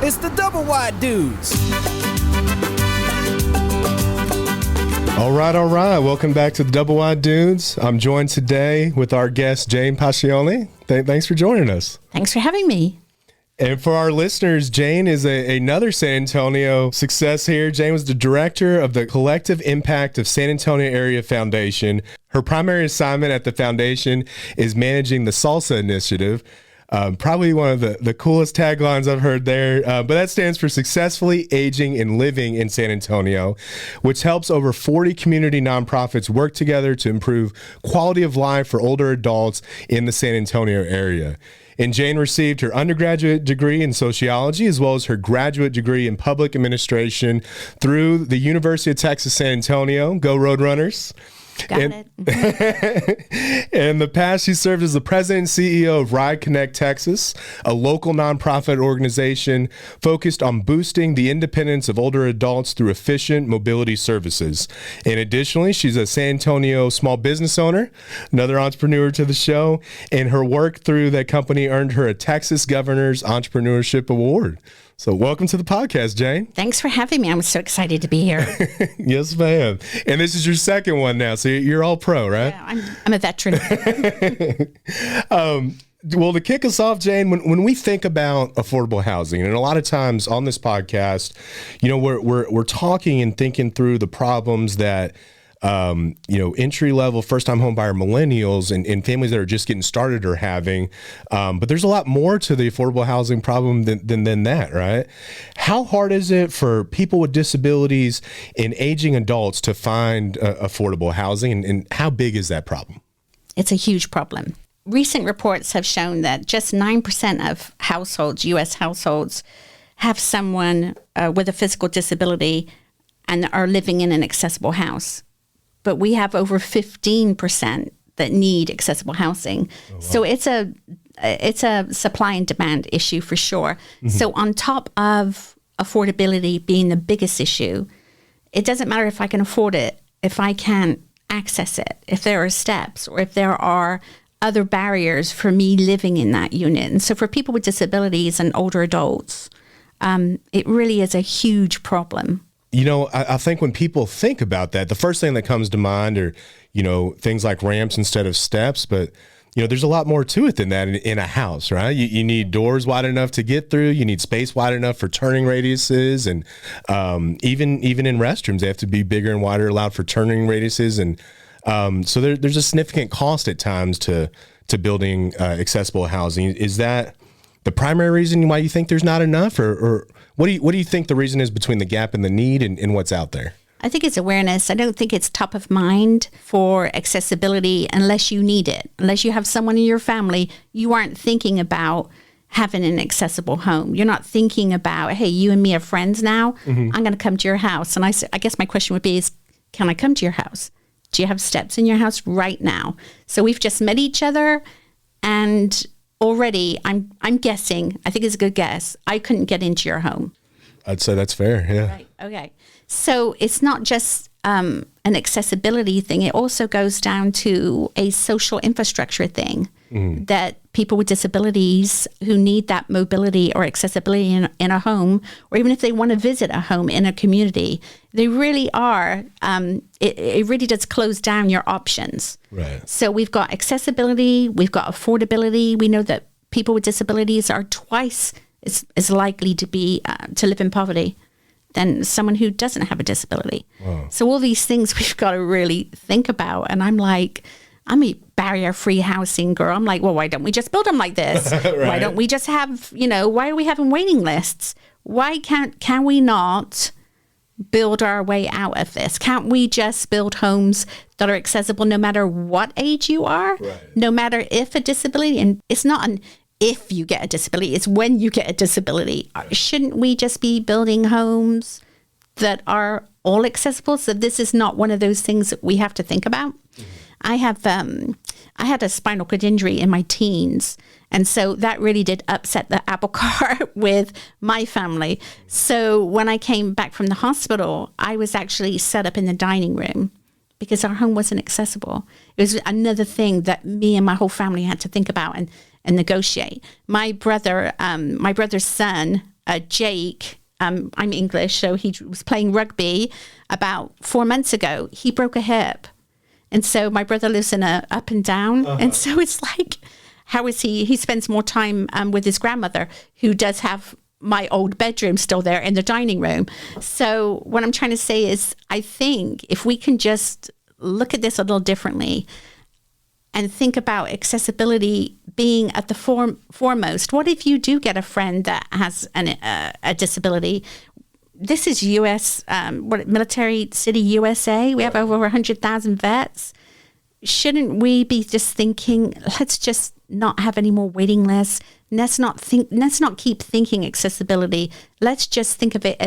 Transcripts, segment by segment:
It's the Doublewide Dudes. All right. Welcome back to the Doublewide Dudes. I'm joined today with our guest, Jane Paccione. Thanks for joining us. Thanks for having me. And for our listeners, Jane is another San Antonio success here. Jane was the director of the Collective Impact of San Antonio Area Foundation. Her primary assignment at the foundation is managing the SALSA initiative. Probably one of the coolest taglines I've heard there, but that stands for Successfully Aging and Living in San Antonio, which helps over 40 community nonprofits work together to improve quality of life for older adults in the San Antonio area. And Jane received her undergraduate degree in sociology as well as her graduate degree in public administration through the University of Texas San Antonio. Go Roadrunners. Got it. In the past, she served as the president and CEO of Ride Connect Texas, a local nonprofit organization focused on boosting the independence of older adults through efficient mobility services. And additionally, she's a San Antonio small business owner, another entrepreneur to the show, and her work through that company earned her a Texas Governor's Entrepreneurship Award. So welcome to the podcast, Jane. Thanks for having me. I'm so excited to be here. Yes, ma'am. And this is your second one now, so you're all pro, right? Yeah, I'm a veteran. Well, to kick us off, Jane, when we think about affordable housing, and a lot of times on this podcast, you know, we're talking and thinking through the problems that entry-level first-time home buyer millennials and families that are just getting started are having. But there's a lot more to the affordable housing problem than that, right? How hard is it for people with disabilities and aging adults to find affordable housing, and how big is that problem? It's a huge problem. Recent reports have shown that just 9% of households, U.S. households, have someone with a physical disability and are living in an accessible house. But we have over 15% that need accessible housing. Oh, wow. So it's a supply and demand issue for sure. Mm-hmm. So on top of affordability being the biggest issue, it doesn't matter if I can afford it, if I can't access it, if there are steps or if there are other barriers for me living in that unit. And so for people with disabilities and older adults, it really is a huge problem. You know, I think when people think about that, the first thing that comes to mind are, you know, things like ramps instead of steps. But, you know, there's a lot more to it than that in a house, right? You need doors wide enough to get through. You need space wide enough for turning radiuses. And even in restrooms, they have to be bigger and wider, allowed for turning radiuses. And so there's a significant cost at times to building accessible housing. Is that the primary reason why you think there's not enough, or what do you think the reason is between the gap and the need and what's out there? I think it's awareness. I don't think it's top of mind for accessibility unless you need it. Unless you have someone in your family, you aren't thinking about having an accessible home. You're not thinking about, hey, you and me are friends now. Mm-hmm. I'm going to come to your house. And I guess my question would be, can I come to your house? Do you have steps in your house right now? So we've just met each other, and already, I'm guessing, I think it's a good guess, I couldn't get into your home. I'd say that's fair, yeah. Right. Okay. So it's not just an accessibility thing. It also goes down to a social infrastructure thing, that people with disabilities who need that mobility or accessibility in a home, or even if they want to visit a home in a community, they really are, it really does close down your options. Right. So we've got accessibility, we've got affordability. We know that people with disabilities are twice as likely to live in poverty than someone who doesn't have a disability. Wow. So all these things we've got to really think about. And I'm like, I'm a barrier-free housing girl. I'm like, well, why don't we just build them like this? Right. Why don't we just have, why are we having waiting lists? Why can we not build our way out of this? Can't we just build homes that are accessible no matter what age you are? Right. No matter if a disability, and it's not an if you get a disability, it's when you get a disability. Right. Shouldn't we just be building homes that are all accessible? So this is not one of those things that we have to think about. Mm-hmm. I had a spinal cord injury in my teens, and so that really did upset the apple cart with my family. So when I came back from the hospital, I was actually set up in the dining room because our home wasn't accessible. It was another thing that me and my whole family had to think about and negotiate. My brother's son Jake, I'm English, so he was playing rugby about 4 months ago. He broke a hip. And so my brother lives in a up and down. And so it's like, how is he? He spends more time with his grandmother, who does have my old bedroom still there in the dining room. So what I'm trying to say is, I think if we can just look at this a little differently and think about accessibility being at the foremost. What if you do get a friend that has a disability? This is U.S., Military City, USA. We have over 100,000 vets. Shouldn't we be just thinking, let's just not have any more waiting lists? Let's not keep thinking accessibility. Let's just think of it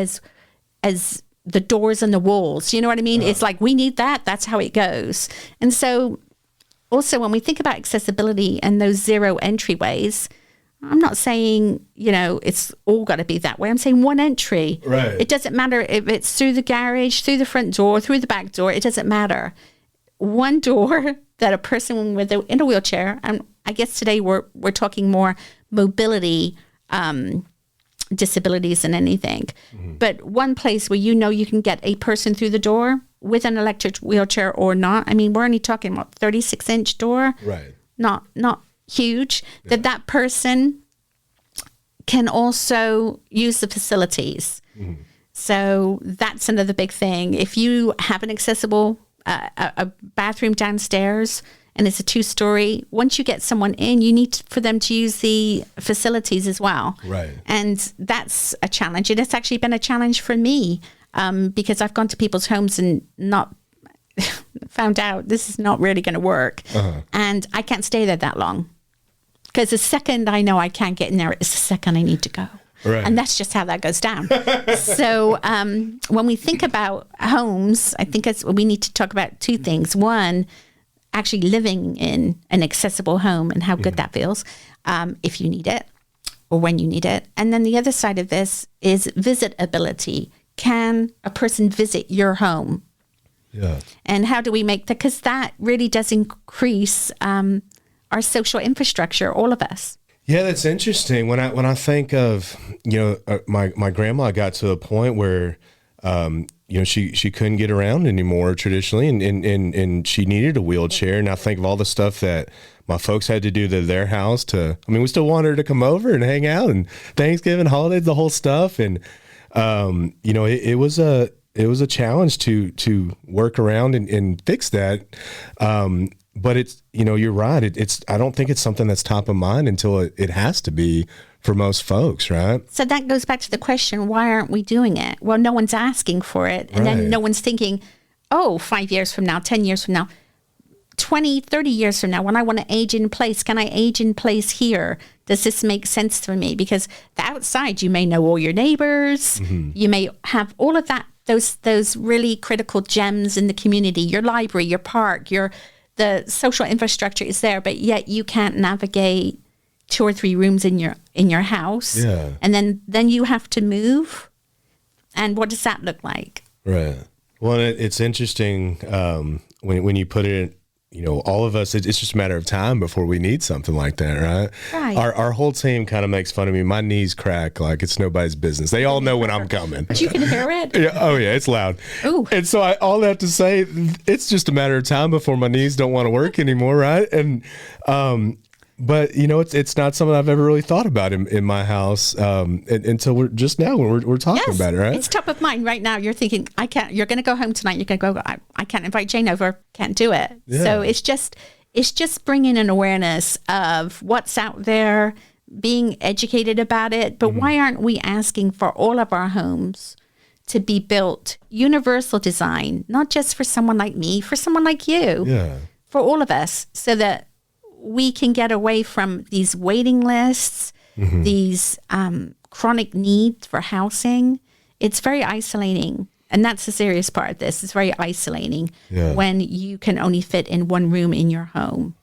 as the doors and the walls. You know what I mean? It's like, we need that. That's how it goes. And so also when we think about accessibility and those zero entryways, I'm not saying, it's all got to be that way. I'm saying one entry. Right. It doesn't matter if it's through the garage, through the front door, through the back door. It doesn't matter. One door that a person in a wheelchair, and I guess today we're talking more mobility disabilities than anything. But one place where you can get a person through the door with an electric wheelchair or not. I mean, we're only talking about 36-inch door. Right. Not huge. Yeah. That person can also use the facilities. So that's another big thing. If you have an accessible a bathroom downstairs and it's a 2-story, once you get someone in, you need for them to use the facilities as well. Right. And that's a challenge. And it's actually been a challenge for me because I've gone to people's homes and not found out this is not really going to work. And I can't stay there that long. Because the second I know I can't get in there, it's the second I need to go. Right. And that's just how that goes down. So when we think about homes, I think we need to talk about two things. One, actually living in an accessible home and how good that feels if you need it or when you need it. And then the other side of this is visitability. Can a person visit your home? Yeah. And how do we make that? Because that really does increase our social infrastructure, all of us. Yeah, that's interesting. When I think of, my grandma got to a point where, she couldn't get around anymore traditionally, and she needed a wheelchair. And I think of all the stuff that my folks had to do to their house we still wanted her to come over and hang out and Thanksgiving, holidays, the whole stuff. And, it was a challenge to work around and fix that. But it's, you're right. I don't think it's something that's top of mind until it has to be for most folks, right? So that goes back to the question, why aren't we doing it? Well, no one's asking for it. And then no one's thinking, 5 years from now, 10 years from now, 20, 30 years from now, when I want to age in place, can I age in place here? Does this make sense for me? Because the outside, you may know all your neighbors. You may have all of that, those really critical gems in the community, your library, your park, the social infrastructure is there, but yet you can't navigate 2 or 3 rooms in your house. Yeah. And then you have to move. And what does that look like? Right. Well, it's interesting when you put it, all of us, it's just a matter of time before we need something like that, right? Right. Our whole team kind of makes fun of me. My knees crack like it's nobody's business. They all know when I'm coming. But you can hear it? Yeah. Oh, yeah. It's loud. Ooh. And so all that to say, it's just a matter of time before my knees don't want to work anymore, right? And but it's not something I've ever really thought about in my house until we're just now when we're talking about it, right? It's top of mind right now. You're thinking, I can't. You're going to go home tonight. You're going to go. I can't invite Jane over. Can't do it. Yeah. So it's just bringing an awareness of what's out there, being educated about it. But why aren't we asking for all of our homes to be built universal design, not just for someone like me, for someone like you, for all of us, so that we can get away from these waiting lists, these chronic needs for housing. It's very isolating. And that's the serious part of this. It's very isolating when you can only fit in one room in your home,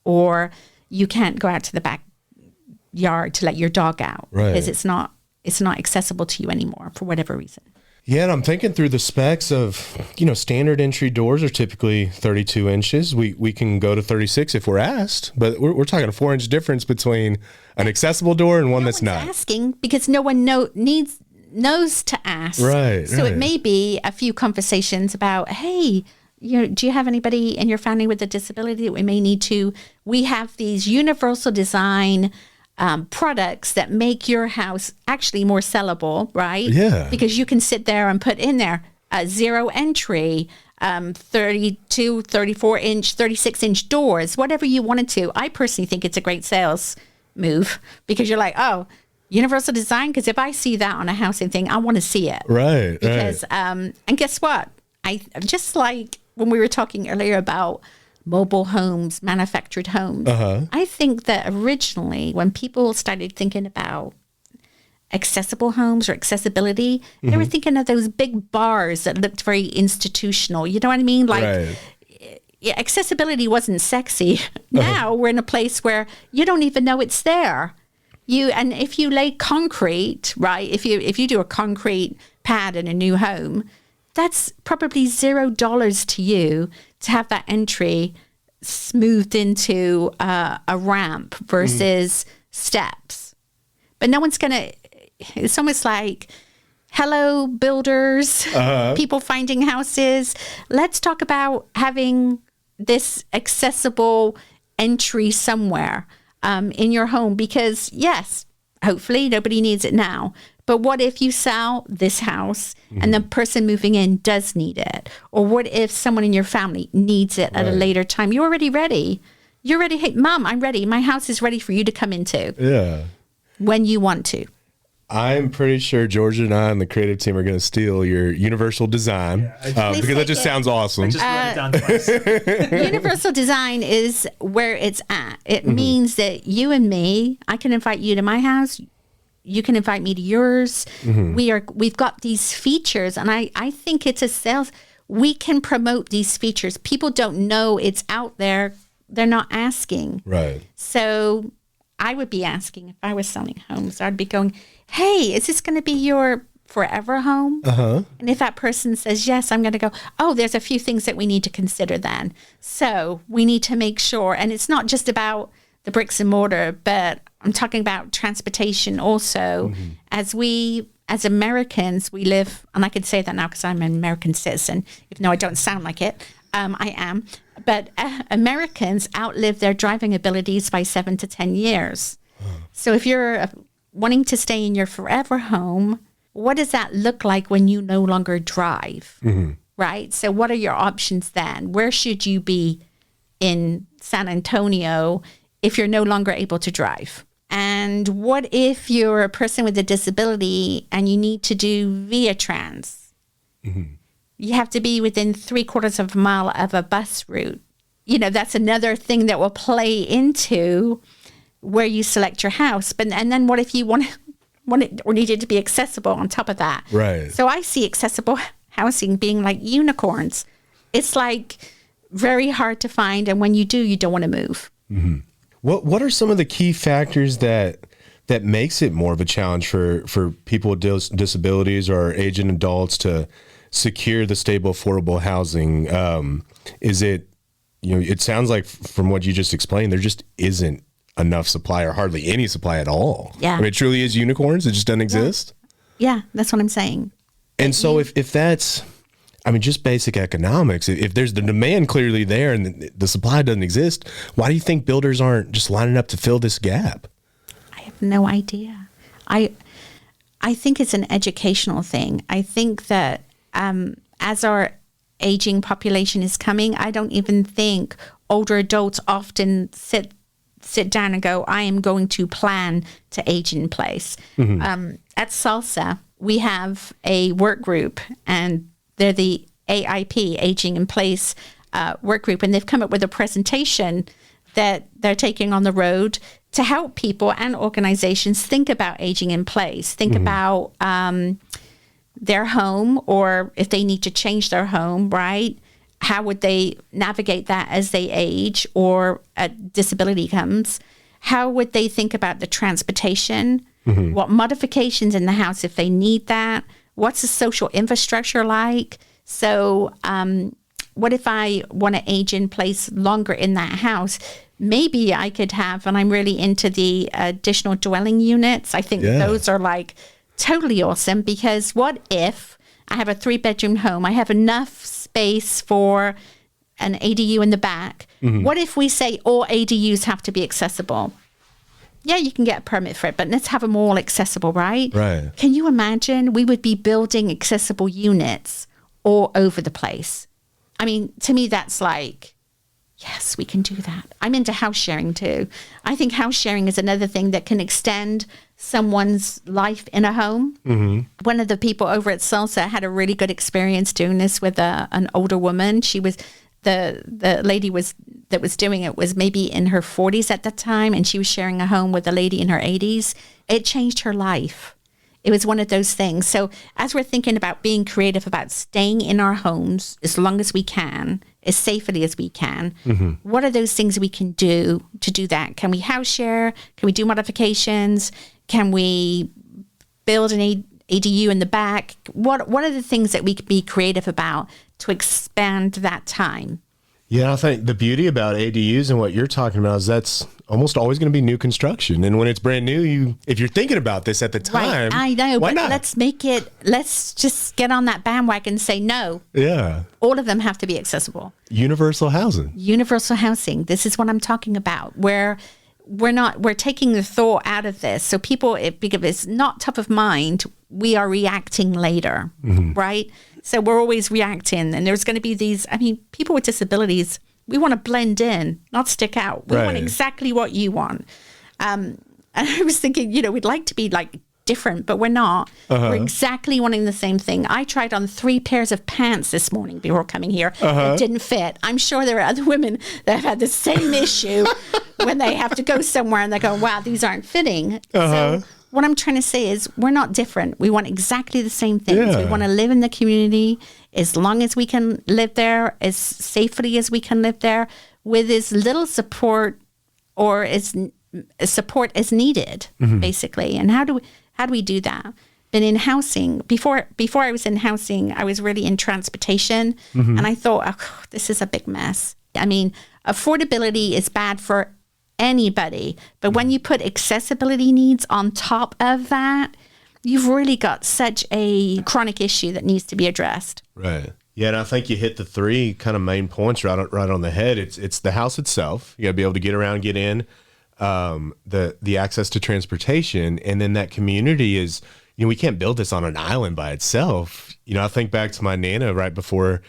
or you can't go out to the backyard to let your dog out because it's not accessible to you anymore for whatever reason. Yeah, and I'm thinking through the specs of, standard entry doors are typically 32 inches. We can go to 36 if we're asked, but we're talking a 4-inch difference between an accessible door and one that's not. Asking because no one knows to ask. Right. So it may be a few conversations about, hey, do you have anybody in your family with a disability that we may need to? We have these universal design products that make your house actually more sellable, right? Yeah. Because you can sit there and put in there a 0 entry, 32, 34 inch, 36 inch doors, whatever you wanted to. I personally think it's a great sales move because you're like, oh, universal design. Because if I see that on a housing thing, I want to see it. Right. Because, and guess what? I just like when we were talking earlier about mobile homes, manufactured homes. I think that originally when people started thinking about accessible homes or accessibility, they were thinking of those big bars that looked very institutional. You know what I mean? Like, yeah, accessibility wasn't sexy. Now we're in a place where you don't even know it's there. And if you lay concrete, right? If you do a concrete pad in a new home, that's probably $0 to you to have that entry smoothed into a ramp versus steps. But no one's going to, it's almost like, hello, builders, people finding houses. Let's talk about having this accessible entry somewhere in your home because, yes, hopefully nobody needs it now. But what if you sell this house and the person moving in does need it? Or what if someone in your family needs it at a later time? You're already ready. You're ready. Hey, Mom, I'm ready. My house is ready for you to come into. Yeah. When you want to. I'm pretty sure Georgia and I and the creative team are going to steal your universal design because that just sounds awesome. I just wrote it down twice. Universal design is where it's at. It means that you and me, I can invite you to my house. You can invite me to yours. We've got these features, and I think it's a sales. We can promote these features. People don't know it's out there. They're not asking. Right. So I would be asking if I was selling homes. I'd be going, hey, is this going to be your forever home? And if that person says yes, I'm going to go, oh, there's a few things that we need to consider then. So we need to make sure, and it's not just about the bricks and mortar, but I'm talking about transportation also. As Americans, we live, and I can say that now because I'm an American citizen, even though I don't sound like it. I am. But Americans outlive their driving abilities by 7 to 10 years. So if you're wanting to stay in your forever home, what does that look like when you no longer drive? Right? So what are your options then? Where should you be in San Antonio if you're no longer able to drive? And what if you're a person with a disability and you need to do via trans? You have to be within 3/4 of a mile of a bus route. That's another thing that will play into where you select your house. And then what if you want it or need it to be accessible on top of that? Right. So I see accessible housing being like unicorns. It's like very hard to find. And when you do, you don't want to move. What are some of the key factors that makes it more of a challenge for people with disabilities or aging adults to secure the stable, affordable housing? Is it, it sounds like from what you just explained, there just isn't enough supply or hardly any supply at all. Yeah. I mean, it truly is unicorns. It just doesn't exist. Yeah, that's what I'm saying. And so if that's, just basic economics, if there's the demand clearly there and the supply doesn't exist, why do you think builders aren't just lining up to fill this gap? I have no idea. I think it's an educational thing. I think that as our aging population is coming, I don't even think older adults often sit down and go, I am going to plan to age in place. At SALSA, we have a work group, and they're the AIP, Aging in Place work group, and they've come up with a presentation that they're taking on the road to help people and organizations think about aging in place, think about their home, or if they need to change their home, right? How would they navigate that as they age or a disability comes? How would they think about the transportation? What modifications in the house if they need that? What's the social infrastructure like? So what if I want to age in place longer in that house? Maybe I could have, and I'm really into the additional dwelling units. I think those are like totally awesome, because what if I have a 3-bedroom home? I have enough space for an ADU in the back. What if we say all ADUs have to be accessible? Yeah, you can get a permit for it, but let's have them all accessible, right? Right. Can you imagine? We would be building accessible units all over the place. I mean, to me, that's like, yes, we can do that. I'm into house sharing too. I think house sharing is another thing that can extend someone's life in a home. One of the people over at SALSA had a really good experience doing this with an older woman. She was, the lady that was doing it was maybe in her 40s at that time, and she was sharing a home with a lady in her 80s. It changed her life. It was one of those things. So as we're thinking about being creative about staying in our homes as long as we can, as safely as we can, what are those things we can do to do that? Can we house share? Can we do modifications? Can we build an ADU in the back? What are the things that we could be creative about to expand that time? Yeah, I think the beauty about ADUs and what you're talking about is that's almost always going to be new construction. And when it's brand new, if you're thinking about this at the time, right, I know, but not? let's just get on that bandwagon and say no. Yeah. All of them have to be accessible. Universal housing. Universal housing. This is what I'm talking about, where we're taking the thought out of this. So people, because it's not top of mind, we are reacting later, right? So we're always reacting, and there's going to be these, I mean, people with disabilities, we want to blend in, not stick out. We want exactly what you want. And I was thinking, we'd like to be like different, but we're not. We're exactly wanting the same thing. I tried on 3 pairs of pants this morning before coming here. It didn't fit. I'm sure there are other women that have had the same issue when they have to go somewhere and they go, wow, these aren't fitting. So what I'm trying to say is we're not different. We want exactly the same things. We want to live in the community as long as we can live there, as safely as we can live there, with as little support or as support as needed, basically. And how do we do that? But in housing, before I was in housing, I was really in transportation, and I thought, oh, this is a big mess. I mean, affordability is bad for anybody, but when you put accessibility needs on top of that, you've really got such a chronic issue that needs to be addressed. Right. Yeah, and I think you hit the 3 kind of main points right on the head. It's the house itself. You got to be able to get around, get in, the access to transportation, and then that community is, we can't build this on an island by itself. I think back to my Nana right before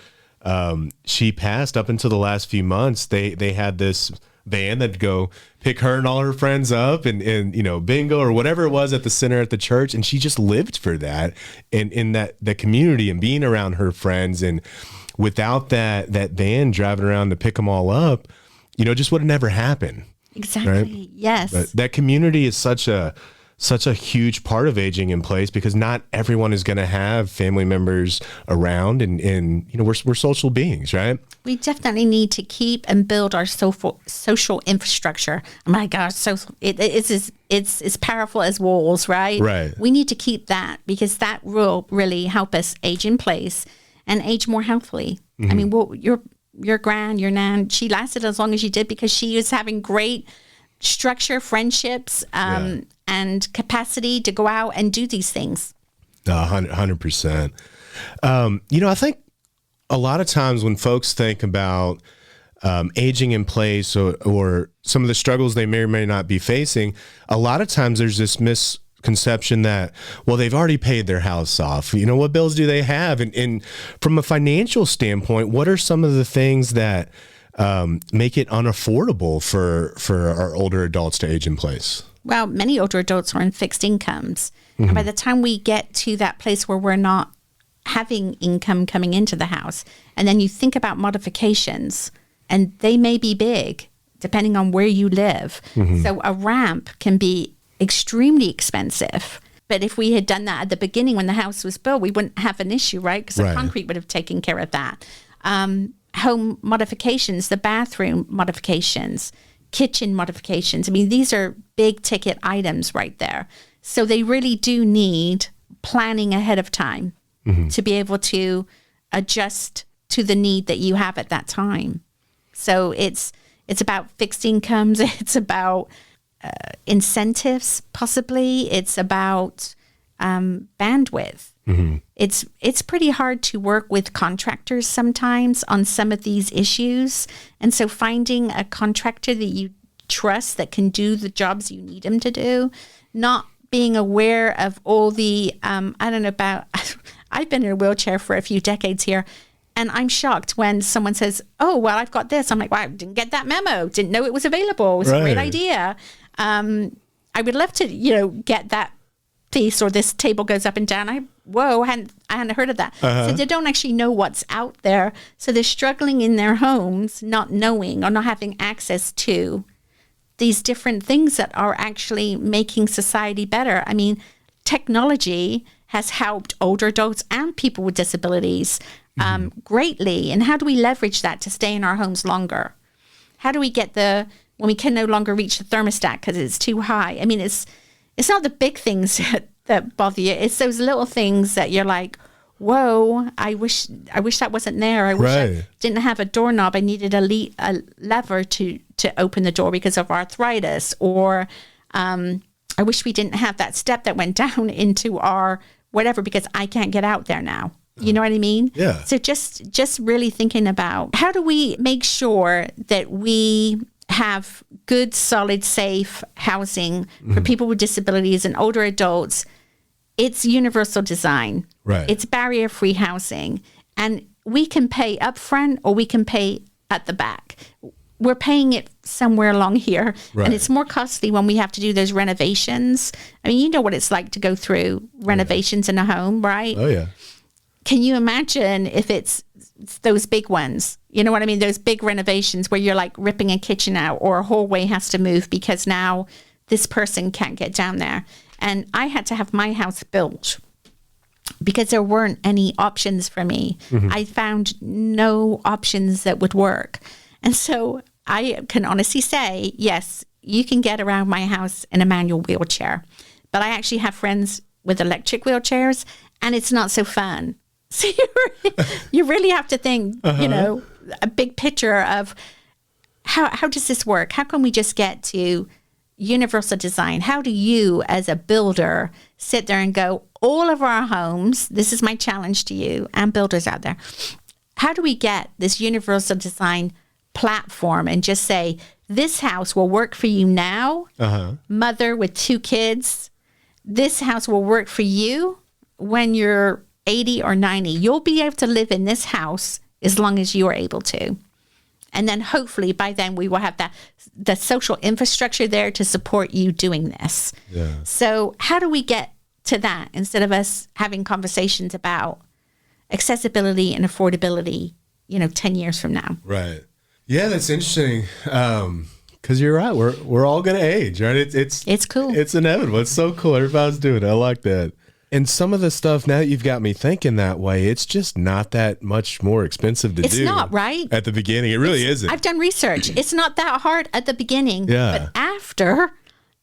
she passed. Up until the last few months, they had this van that'd go pick her and all her friends up and bingo or whatever it was at the center at the church, and she just lived for that and in that community and being around her friends. And without that van driving around to pick them all up, just would have never happened. Exactly. Right? Yes. But that community is such a huge part of aging in place, because not everyone is going to have family members around, and we're social beings, right? We definitely need to keep and build our social infrastructure. Oh my gosh, it's as powerful as walls, right? Right. We need to keep that, because that will really help us age in place and age more healthily. I mean, your gran, your nan, she lasted as long as she did because she was having great structure, friendships, and capacity to go out and do these things. 100%. I think a lot of times when folks think about aging in place or some of the struggles they may or may not be facing, a lot of times there's this misconception that, well, they've already paid their house off. What bills do they have? And from a financial standpoint, what are some of the things that make it unaffordable for our older adults to age in place? Well, many older adults are on fixed incomes. And by the time we get to that place where we're not having income coming into the house, and then you think about modifications, and they may be big depending on where you live. So a ramp can be extremely expensive. But if we had done that at the beginning when the house was built, we wouldn't have an issue, right? Because the concrete would have taken care of that. Home modifications, the bathroom modifications, kitchen modifications. I mean, these are big ticket items right there. So they really do need planning ahead of time. to be able to adjust to the need that you have at that time. So it's about fixed incomes. It's about incentives, possibly. It's about bandwidth. It's pretty hard to work with contractors sometimes on some of these issues. And so finding a contractor that you trust that can do the jobs you need them to do, not being aware of all the, I've been in a wheelchair for a few decades here. And I'm shocked when someone says, oh, well, I've got this. I'm like, wow, I didn't get that memo. Didn't know it was available. It was a great idea. I would love to, get that piece, or this table goes up and down. I hadn't heard of that. So they don't actually know what's out there. So they're struggling in their homes, not knowing or not having access to these different things that are actually making society better. I mean, technology has helped older adults and people with disabilities greatly. And how do we leverage that to stay in our homes longer? How do we get when we can no longer reach the thermostat because it's too high? I mean, it's not the big things that bother you. It's those little things that you're like, whoa, I wish that wasn't there. I wish I didn't have a doorknob. I needed a lever to open the door because of arthritis. Or I wish we didn't have that step that went down into our whatever because I can't get out there now. You know what I mean? Yeah. So just really thinking about how do we make sure that we have good, solid, safe housing for people with disabilities and older adults. It's universal design. Right. It's barrier-free housing. And we can pay upfront or we can pay at the back. We're paying it somewhere along here. Right. And it's more costly when we have to do those renovations. I mean, you know what it's like to go through renovations in a home, right? Oh, yeah. Can you imagine if it's those big ones? You know what I mean? Those big renovations where you're like ripping a kitchen out or a hallway has to move because now this person can't get down there. And I had to have my house built because there weren't any options for me. I found no options that would work. And so I can honestly say, yes, you can get around my house in a manual wheelchair. But I actually have friends with electric wheelchairs, and it's not so fun. So you really have to think, a big picture of how does this work? How can we just get to universal design? How do you, as a builder, sit there and go, all of our homes, this is my challenge to you and builders out there, how do we get this universal design platform and just say, this house will work for you now, mother with 2 kids, this house will work for you when you're 80 or 90. You'll be able to live in this house as long as you are able to. And then hopefully by then we will have the social infrastructure there to support you doing this. Yeah. So how do we get to that instead of us having conversations about accessibility and affordability, 10 years from now? Right. Yeah, that's interesting. Because you're right. We're all going to age, right? It's cool. It's inevitable. It's so cool. Everybody's doing it. I like that. And some of the stuff, now that you've got me thinking that way, it's just not that much more expensive to do. It's not, right? At the beginning. It really isn't. I've done research. It's not that hard at the beginning. Yeah. But after,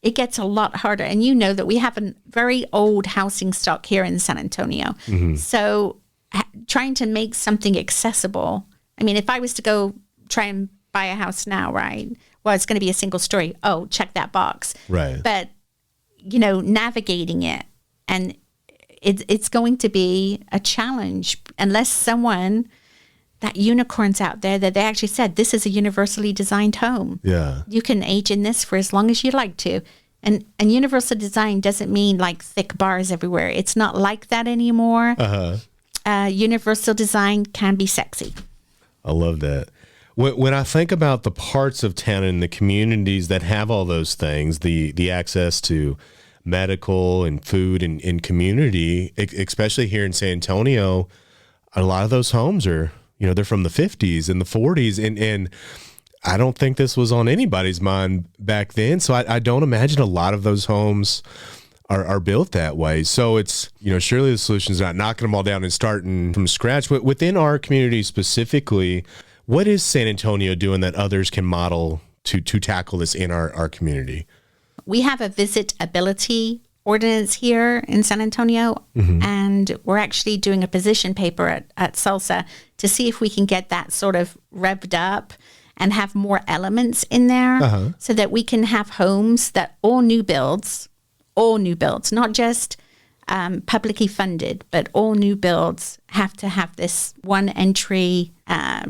it gets a lot harder. And you know that we have a very old housing stock here in San Antonio. So trying to make something accessible. I mean, if I was to go try and buy a house now, right? Well, it's going to be a single story. Oh, check that box. Right. But, navigating it, and it's going to be a challenge unless someone, that unicorn's out there, that they actually said, this is a universally designed home. Yeah. You can age in this for as long as you like to. And universal design doesn't mean like thick bars everywhere. It's not like that anymore. Universal design can be sexy. I love that. When I think about the parts of town and the communities that have all those things, the access to medical and food and community, especially here in San Antonio, a lot of those homes are, they're from the 50s and the 40s. And I don't think this was on anybody's mind back then. So I don't imagine a lot of those homes are built that way. So it's, surely the solution is not knocking them all down and starting from scratch. But within our community specifically, what is San Antonio doing that others can model to tackle this in our community? We have a visitability ordinance here in San Antonio, and we're actually doing a position paper at SALSA to see if we can get that sort of revved up and have more elements in there so that we can have homes that all new builds, not just publicly funded, but all new builds have to have this one entry,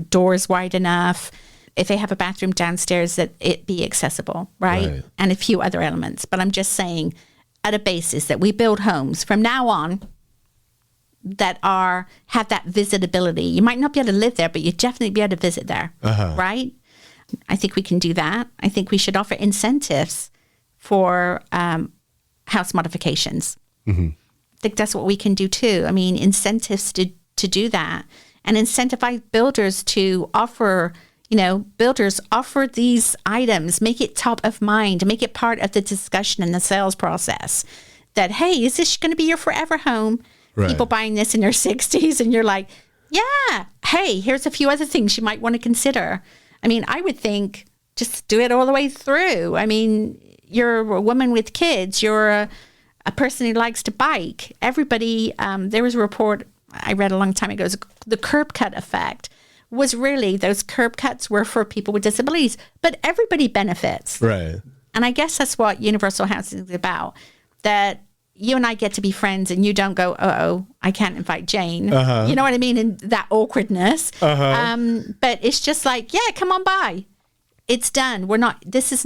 doors wide enough. If they have a bathroom downstairs, that it be accessible, right? And a few other elements. But I'm just saying, at a basis that we build homes from now on that have that visitability. You might not be able to live there, but you definitely be able to visit there, right? I think we can do that. I think we should offer incentives for house modifications. I think that's what we can do too. I mean, incentives to do that, and incentivize builders to offer. Builders offer these items, make it top of mind, make it part of the discussion in the sales process. That, hey, is this going to be your forever home? Right. People buying this in their 60s, and you're like, yeah, hey, here's a few other things you might want to consider. I mean, I would think just do it all the way through. I mean, you're a woman with kids. You're a person who likes to bike. Everybody, there was a report I read a long time ago, the curb cut effect. Was really those curb cuts were for people with disabilities, but everybody benefits. Right. And I guess that's what universal housing is about, that you and I get to be friends and you don't go, I can't invite Jane. You know what I mean? And that awkwardness. But it's just like, yeah, come on by. It's done. This is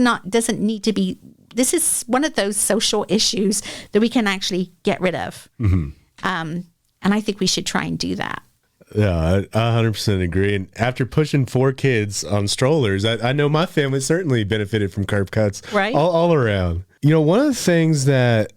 one of those social issues that we can actually get rid of. And I think we should try and do that. Yeah, I 100% agree. And after pushing 4 kids on strollers, I know my family certainly benefited from curb cuts all around. One of the things that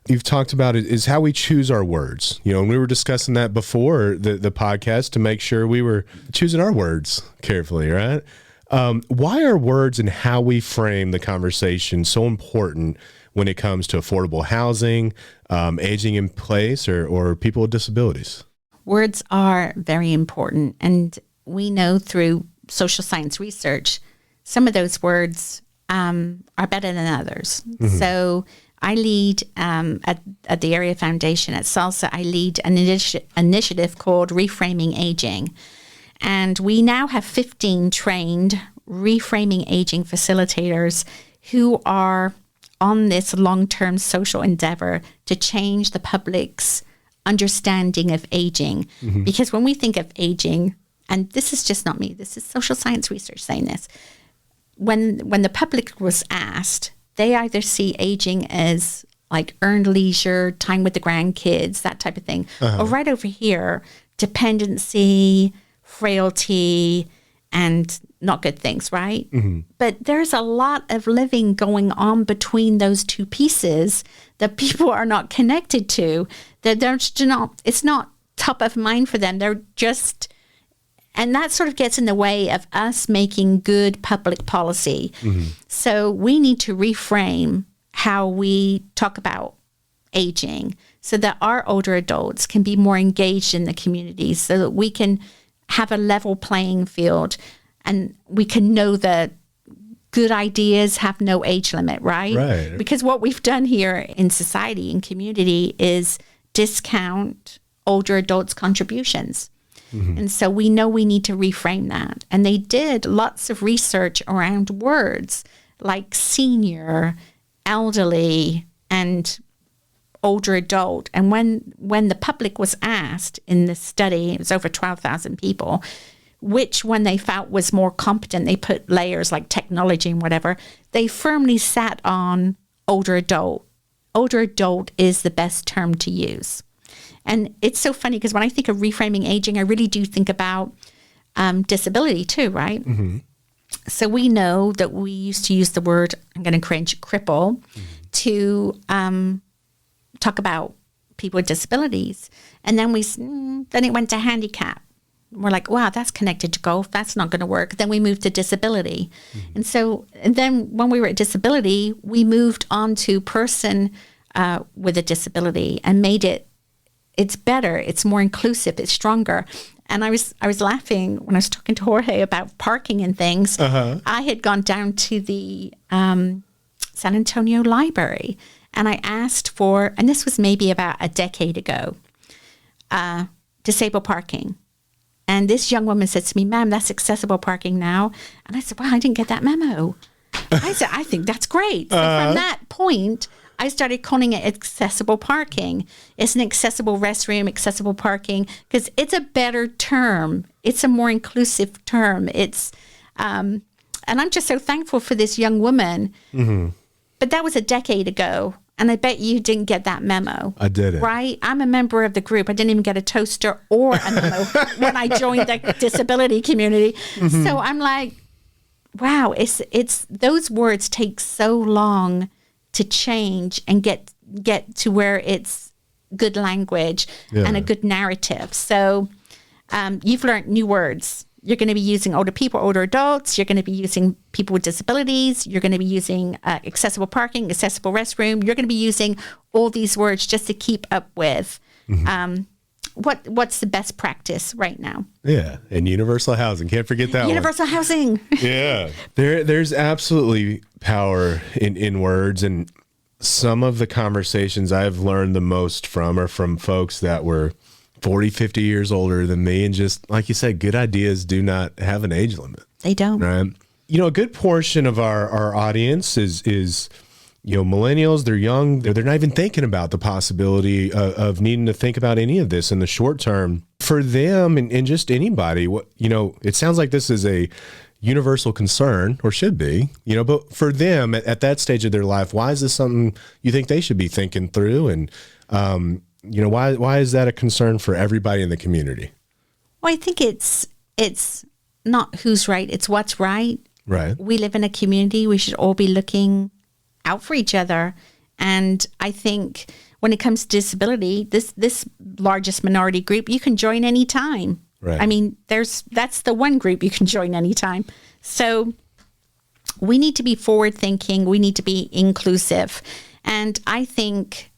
you've talked about is how we choose our words. And we were discussing that before the podcast to make sure we were choosing our words carefully, right? Why are words and how we frame the conversation so important when it comes to affordable housing, aging in place, or people with disabilities? Words are very important, and we know through social science research, some of those words are better than others. So I lead at the Area Foundation at SALSA, I lead an initiative called Reframing Aging. And we now have 15 trained reframing aging facilitators who are on this long-term social endeavor to change the public's understanding of aging. Because when we think of aging, and this is just not me, this is social science research saying this, when the public was asked, they either see aging as like earned leisure, time with the grandkids, that type of thing, or right over here, dependency, frailty, and not good things, right? But there's a lot of living going on between those two pieces that people are not connected to, that it's not top of mind for them. They're just, and that sort of gets in the way of us making good public policy. So we need to reframe how we talk about aging so that our older adults can be more engaged in the community, so that we can have a level playing field and we can know that good ideas have no age limit, right? Because what we've done here in society and community is discount older adults' contributions. And so we know we need to reframe that. And they did lots of research around words like senior, elderly, and older adult. And when the public was asked in this study, it was over 12,000 people, which one they felt was more competent, they put layers like technology and whatever, they firmly sat on older adult. Older adult is the best term to use. And it's so funny because when I think of reframing aging, I really do think about disability too, right? So we know that we used to use the word, I'm going to cringe, cripple, to talk about people with disabilities. And then then it went to handicap. We're like, wow, that's connected to golf. That's not going to work. Then we moved to disability. And then when we were at disability, we moved on to person with a disability and made it's better. It's more inclusive. It's stronger. And I was laughing when I was talking to Jorge about parking and things. I had gone down to the San Antonio Library, and I asked for, and this was maybe about a decade ago, disabled parking. And this young woman said to me, "Ma'am, that's accessible parking now." And I said, "Wow, I didn't get that memo." I said, "I think that's great." So from that point, I started calling it accessible parking. It's an accessible restroom, accessible parking, because it's a better term. It's a more inclusive term. It's, and I'm just so thankful for this young woman. Mm-hmm. But that was a decade ago. And I bet you didn't get that memo. I didn't. Right? I'm a member of the group. I didn't even get a toaster or a memo when I joined the disability community. Mm-hmm. So I'm like, wow, it's those words take so long to change and get to where it's good language and a good narrative. So you've learned new words. You're going to be using older people, older adults. You're going to be using people with disabilities. You're going to be using accessible parking, accessible restroom. You're going to be using all these words just to keep up with what's the best practice right now. Yeah, and universal housing. Can't forget that universal housing. Yeah. There's absolutely power in words, and some of the conversations I've learned the most from are from folks that were 40, 50 years older than me. And just like you said, good ideas do not have an age limit. They don't. Right. You know, a good portion of our audience is, you know, millennials. They're young. They're not even thinking about the possibility of needing to think about any of this in the short term. For them and just anybody, you know, it sounds like this is a universal concern, or should be, you know, but for them at that stage of their life, why is this something you think they should be thinking through? And, you know, why is that a concern for everybody in the community? Well, I think it's not who's right, it's what's right. Right. We live in a community. We should all be looking out for each other. And I think when it comes to disability, this largest minority group, you can join anytime. Right. I mean, that's the one group you can join anytime. So we need to be forward thinking. We need to be inclusive. And I think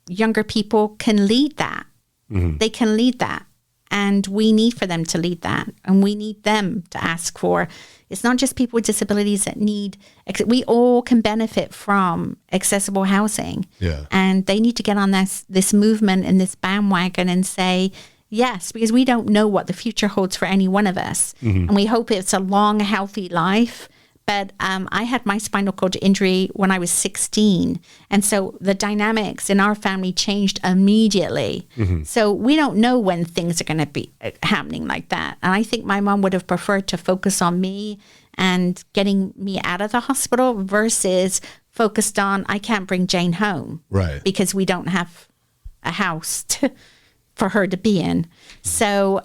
younger people can lead that. Mm-hmm. They can lead that. And we need for them to lead that. And we need them to ask for. It's not just people with disabilities that need, we all can benefit from accessible housing. Yeah. And they need to get on this movement and this bandwagon and say, yes, because we don't know what the future holds for any one of us. Mm-hmm. And we hope it's a long, healthy life. But I had my spinal cord injury when I was 16. And so the dynamics in our family changed immediately. Mm-hmm. So we don't know when things are going to be happening like that. And I think my mom would have preferred to focus on me and getting me out of the hospital versus focused on, I can't bring Jane home. Right. Because we don't have a house for her to be in. So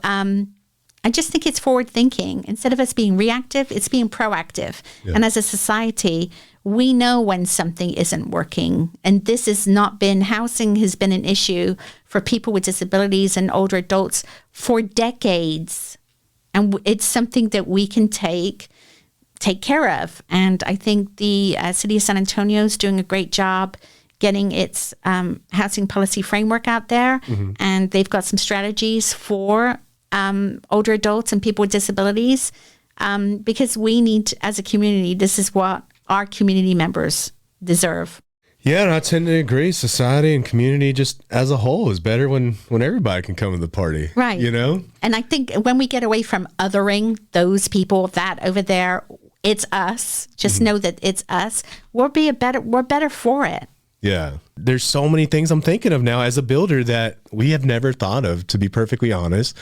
I just think it's forward thinking. Instead of us being reactive, it's being proactive. Yeah. And as a society, we know when something isn't working. And this has not been, housing has been an issue for people with disabilities and older adults for decades. And it's something that we can take care of. And I think the city of San Antonio is doing a great job getting its housing policy framework out there. Mm-hmm. And they've got some strategies for older adults and people with disabilities, because we need, as a community, this is what our community members deserve. Yeah, and I tend to agree. Society and community just as a whole is better when everybody can come to the party. Right. You know? And I think when we get away from othering those people, that over there, it's us. Just know that it's us. We're better for it. Yeah. There's so many things I'm thinking of now as a builder that we have never thought of, to be perfectly honest,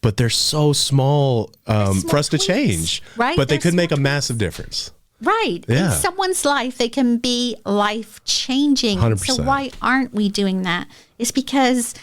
but they're so small, for us to change, right? But they could make a massive difference. Right. Yeah. In someone's life, they can be life-changing. 100%. So why aren't we doing that? It's because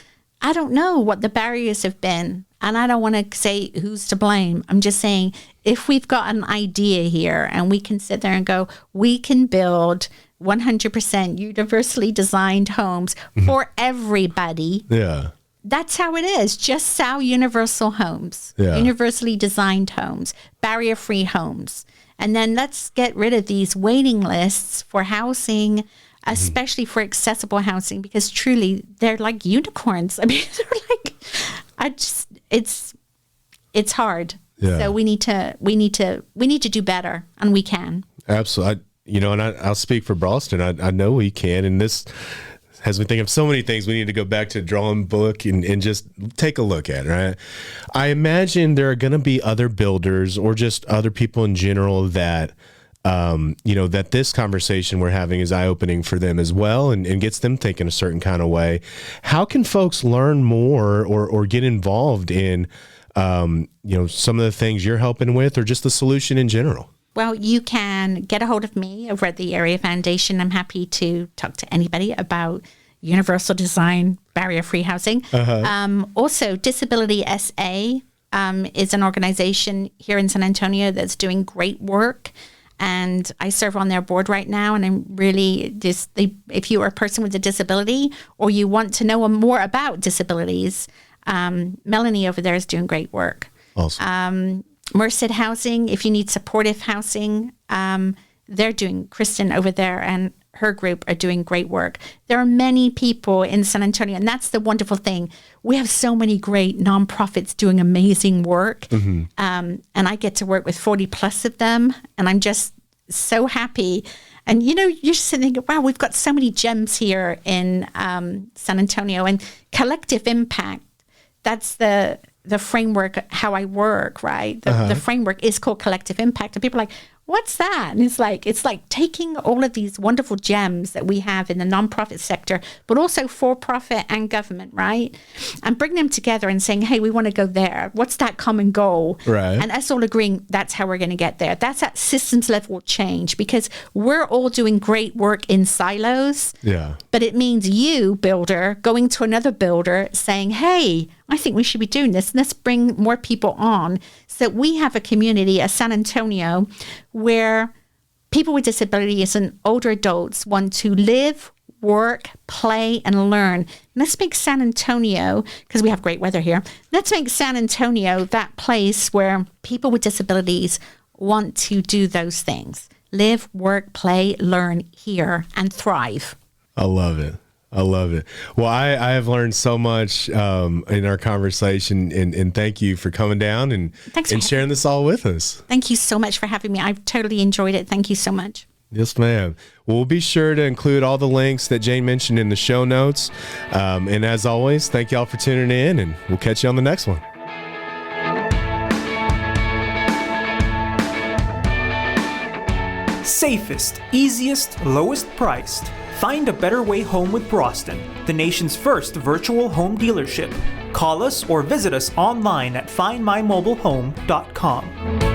I don't know what the barriers have been. And I don't want to say who's to blame. I'm just saying, if we've got an idea here and we can sit there and go, we can build 100% universally designed homes for everybody. Yeah. That's how it is. Just sell universal homes, universally designed homes, barrier-free homes. And then let's get rid of these waiting lists for housing, especially for accessible housing, because truly they're like unicorns. I mean, they're like, it's hard. Yeah. So we need to do better, and we can. Absolutely. You know, and I'll speak for Boston. I know we can. And this has me think of so many things we need to go back to the drawing book and just take a look at, right? I imagine there are going to be other builders or just other people in general that, that this conversation we're having is eye-opening for them as well and gets them thinking a certain kind of way. How can folks learn more or get involved in, some of the things you're helping with or just the solution in general? Well, you can get a hold of me over at the Area Foundation. I'm happy to talk to anybody about universal design, barrier-free housing. Also, Disability SA is an organization here in San Antonio that's doing great work. And I serve on their board right now. And I'm really if you are a person with a disability or you want to know more about disabilities, Melanie over there is doing great work. Awesome. Merced Housing, if you need supportive housing, Kristen over there and her group are doing great work. There are many people in San Antonio, and that's the wonderful thing. We have so many great nonprofits doing amazing work, and I get to work with 40 plus of them, and I'm just so happy. And, you're just thinking, wow, we've got so many gems here in San Antonio, and collective impact, that's the framework, how I work, right? The framework is called collective impact. And people are like, what's that? And it's like taking all of these wonderful gems that we have in the nonprofit sector, but also for-profit and government, right? And bring them together and saying, hey, we want to go there. What's that common goal? Right. And us all agreeing that's how we're going to get there. That's that systems level change because we're all doing great work in silos. Yeah. But it means you, builder, going to another builder saying, hey, I think we should be doing this. Let's bring more people on so that we have a community, a San Antonio, where people with disabilities and older adults want to live, work, play, and learn. Let's make San Antonio, because we have great weather here, let's make San Antonio that place where people with disabilities want to do those things. Live, work, play, learn here, and thrive. I love it. Well, I have learned so much in our conversation, and thank you for coming down and sharing this all with us. Thank you so much for having me. I've totally enjoyed it. Thank you so much. Yes, ma'am. We'll be sure to include all the links that Jane mentioned in the show notes. And as always, thank y'all for tuning in, and we'll catch you on the next one. Safest, easiest, lowest priced. Find a better way home with Broston, the nation's first virtual home dealership. Call us or visit us online at findmymobilehome.com.